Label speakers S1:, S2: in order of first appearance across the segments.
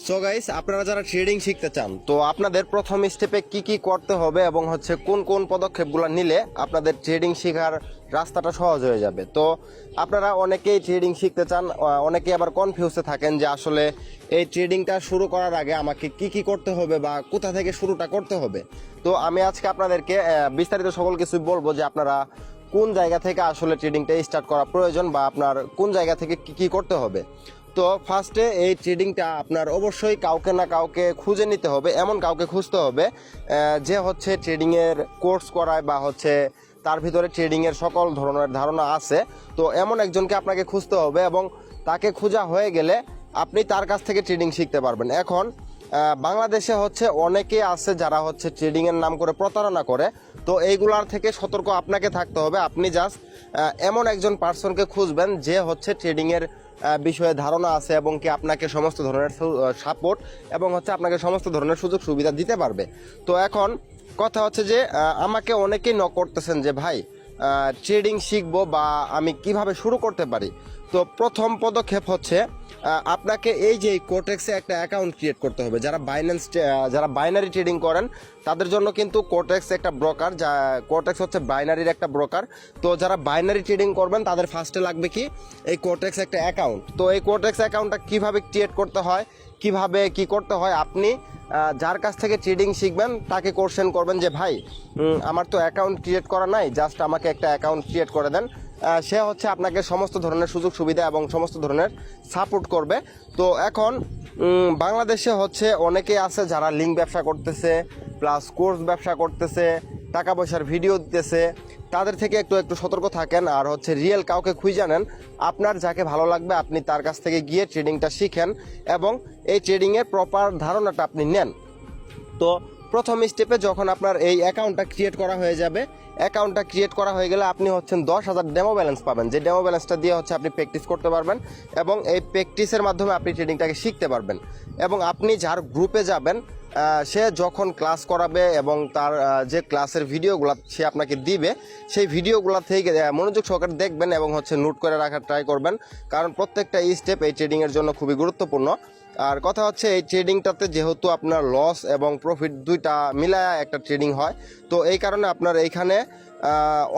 S1: So guys, আপনারা যারা trading শিখতে চান তো আপনাদের প্রথম স্টেপে কি কি করতে হবে এবং কোন কোন পদক্ষেপগুলো নিলে আপনাদের ট্রেডিং শেখার রাস্তাটা সহজ হয়ে যাবে। তো আপনারা অনেকেই ট্রেডিং শিখতে চান, অনেকেই আবার কনফিউজে থাকেন যে আসলে এই ট্রেডিংটা শুরু করার আগে আমাকে কি কি করতে হবে বা কোথা থেকে শুরুটা করতে হবে। তো আমি আজকে আপনাদেরকে বিস্তারিত সকল কিছুই বলবো যে আপনারা কোন জায়গা থেকে আসলে ট্রেডিংটা স্টার্ট করা প্রয়োজন বা আপনার কোন জায়গা থেকে কি কি করতে হবে। তো ফার্স্টে এই ট্রেডিংটা আপনার অবশ্যই কাউকে না কাউকে খুঁজে নিতে হবে, এমন কাউকে খুঁজতে হবে যে ট্রেডিংয়ের কোর্স করায় বা তার ভিতরে ট্রেডিংয়ের সকল ধরনের ধারণা আছে। তো এমন একজনকে আপনাকে খুঁজতে হবে এবং তাকে খোঁজা হয়ে গেলে আপনি তার কাছ থেকে ট্রেডিং শিখতে পারবেন। এখন বাংলাদেশে অনেকে আছে যারা ট্রেডিংয়ের নাম করে প্রতারণা করে। তো এইগুলার থেকে সতর্ক আপনাকে থাকতে হবে। আপনি জাস্ট এমন একজন পার্সনকে খুঁজবেন যে ট্রেডিংয়ের বিষয়ে ধারণা আছে এবং কি আপনাকে সমস্ত ধরনের সাপোর্ট এবং আপনাকে সমস্ত ধরনের সুযোগ সুবিধা দিতে পারবে। তো এখন কথা যে আমাকে অনেকেই নক করতেছেন যে ভাই ট্রেডিং শিখবো বা আমি কিভাবে শুরু করতে পারি। তো প্রথম পদক্ষেপ আপনাকে এই যে কোটেক্সে একটা অ্যাকাউন্ট ক্রিয়েট করতে হবে। যারা বাইনারি ট্রেডিং করেন তাদের জন্য কিন্তু কোটেক্স একটা ব্রোকার, যা কোটেক্স বাইনারির একটা ব্রোকার। তো যারা বাইনারি ট্রেডিং করবেন তাদের ফার্স্টে লাগবে কি এই কোটেক্স একটা অ্যাকাউন্ট। তো এই কোটেক্স অ্যাকাউন্টটা কিভাবে ক্রিয়েট করতে হয়, কিভাবে কি করতে হয়, আপনি যার কাছ থেকে ট্রেডিং শিখবেন তাকে কোশ্চেন করবেন যে ভাই আমার তো অ্যাকাউন্ট ক্রিয়েট করা নাই, জাস্ট আমাকে একটা অ্যাকাউন্ট ক্রিয়েট করে দেন। সে আপনাকে সমস্ত ধরনের সুযোগ সুবিধা এবং সমস্ত ধরনের সাপোর্ট করবে। তো এখন বাংলাদেশে অনেকে আছে যারা লিঙ্ক ব্যবসা করতেছে, প্লাস কোর্স ব্যবসা করতেছে, টাকা পয়সার ভিডিও দিতেছে। তাদের থেকে একটু সতর্ক থাকেন। আর রিয়েল কাউকে খুঁজে নেন, আপনার যাকে ভালো লাগবে আপনি তার কাছ থেকে গিয়ে ট্রেডিংটা শিখেন এবং এই ট্রেডিংয়ের প্রপার ধারণাটা আপনি নেন। তো প্রথম স্টেপে যখন আপনার এই অ্যাকাউন্টটা ক্রিয়েট করা হয়ে যাবে, অ্যাকাউন্টটা ক্রিয়েট করা হয়ে গেলে আপনি 10,000 ডেমো ব্যালেন্স পাবেন, যে ডেমো ব্যালেন্সটা দিয়ে আপনি প্র্যাকটিস করতে পারবেন এবং এই প্র্যাকটিসের মাধ্যমে আপনি ট্রেডিংটাকে শিখতে পারবেন। এবং আপনি যার গ্রুপে যাবেন সে যখন ক্লাস করাবে এবং তার যে ক্লাসের ভিডিওগুলো সে আপনাকে দিবে, সেই ভিডিওগুলো থেকে মনোযোগ সহকারে দেখবেন এবং নোট করে রাখার ট্রাই করবেন, কারণ প্রত্যেকটা স্টেপ এই ট্রেডিংয়ের জন্য খুবই গুরুত্বপূর্ণ। আর কথা এই ট্রেডিংটাতে যেহেতু আপনার লস এবং প্রফিট দুইটা মিলায়া একটা ট্রেডিং হয়, তো এই কারণে আপনার এইখানে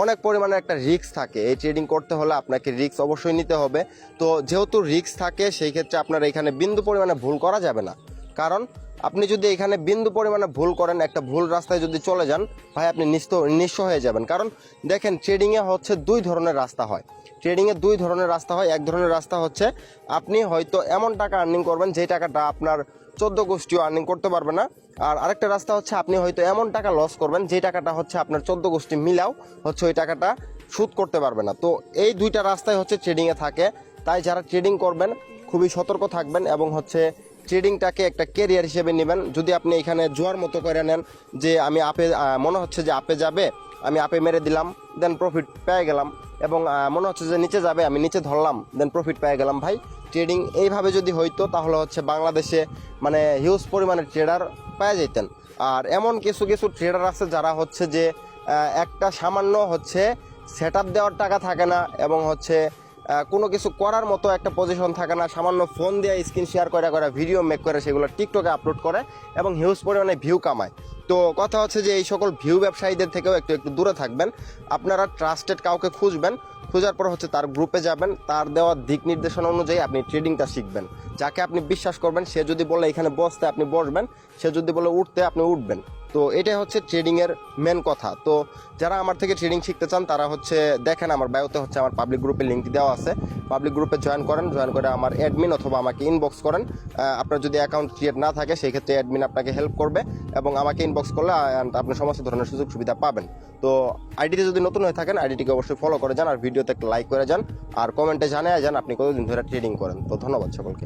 S1: অনেক পরিমাণে একটা রিস্ক থাকে। এই ট্রেডিং করতে হলে আপনাকে রিস্ক অবশ্যই নিতে হবে। তো যেহেতু রিস্ক থাকে সেই ক্ষেত্রে আপনার এখানে বিন্দু পরিমাণে ভুল করা যাবে না, কারণ আপনি যদি এখানে বিন্দু পরিমাণে ভুল করেন, একটা ভুল রাস্তায় যদি চলে যান ভাই আপনি নিঃস্ব হয়ে যাবেন। কারণ দেখেন ট্রেডিংয়ে দুই ধরনের রাস্তা হয়। ট্রেডিংয়ে দুই ধরনের রাস্তা হয়। এক ধরনের রাস্তা আপনি হয়তো এমন টাকা আর্নিং করবেন যে টাকাটা আপনার 14 গোষ্ঠীও আর্নিং করতে পারবে না। আর আরেকটা রাস্তা আপনি হয়তো এমন টাকা লস করবেন যে টাকাটা আপনার 14 গোষ্ঠী মিলাও ওই টাকাটা সুদ করতে পারবে না। তো এই দুইটা রাস্তায় ট্রেডিংয়ে থাকে। তাই যারা ট্রেডিং করবেন খুবই সতর্ক থাকবেন এবং ট্রেডিংটাকে একটা কেরিয়ার হিসেবে নেবেন। যদি আপনি এখানে জোয়ার মতো করে নেন যে আমি মনে হচ্ছে যে আপে যাবে, আমি আপে মেরে দিলাম, দেন প্রফিট পেয়ে গেলাম, এবং মনে হচ্ছে যে নিচে যাবে, আমি নিচে ধরলাম, দেন প্রফিট পেয়ে গেলাম। ভাই ট্রেডিং এইভাবে যদি হইতো তাহলে বাংলাদেশে হিউজ পরিমাণে ট্রেডার পেয়ে যেতেন। আর এমন কিছু ট্রেডার আছে যারা যে একটা সামান্য সেট আপ দেওয়ার টাকা থাকে না এবং কোনো কিছু করার মতো একটা পজিশন থাকে না, সামান্য ফোন দিয়ে স্ক্রিন শেয়ার করে ভিডিও মেক করে সেগুলো টিকটকে আপলোড করে এবং হিউজ পরিমাণে ভিউ কামায়। তো কথা যে এই সকল ভিউ ব্যবসায়ীদের থেকেও একটু দূরে থাকবেন। আপনারা ট্রাস্টেড কাউকে খুঁজবেন, খোঁজার পর তার গ্রুপে যাবেন, তার দেওয়া দিক নির্দেশনা অনুযায়ী আপনি ট্রেডিংটা শিখবেন। যাকে আপনি বিশ্বাস করবেন সে যদি বলে এখানে বসতে আপনি বসবেন, সে যদি বলে উঠতে আপনি উঠবেন। তো এটাই ট্রেডিংয়ের মেন কথা। তো যারা আমার থেকে ট্রেডিং শিখতে চান তারা দেখেন আমার বায়োতে আমার পাবলিক গ্রুপে লিঙ্ক দেওয়া আছে। পাবলিক গ্রুপে জয়েন করে আমার অ্যাডমিন অথবা আমাকে ইনবক্স করেন। আপনার যদি অ্যাকাউন্ট ক্রিয়েট না থাকে সেই ক্ষেত্রে অ্যাডমিন আপনাকে হেল্প করবে এবং আমাকে ইনবক্স করলে আপনি সমস্ত ধরনের সুযোগ সুবিধা পাবেন। তো আইডিতে যদি নতুন হয়ে থাকেন আইডিটিকে অবশ্যই ফলো করে যান, আর ভিডিওতে একটা লাইক করে যান, আর কমেন্টে জানিয়ে যান আপনি কতদিন ধরে ট্রেডিং করেন। তো ধন্যবাদ সকলকে।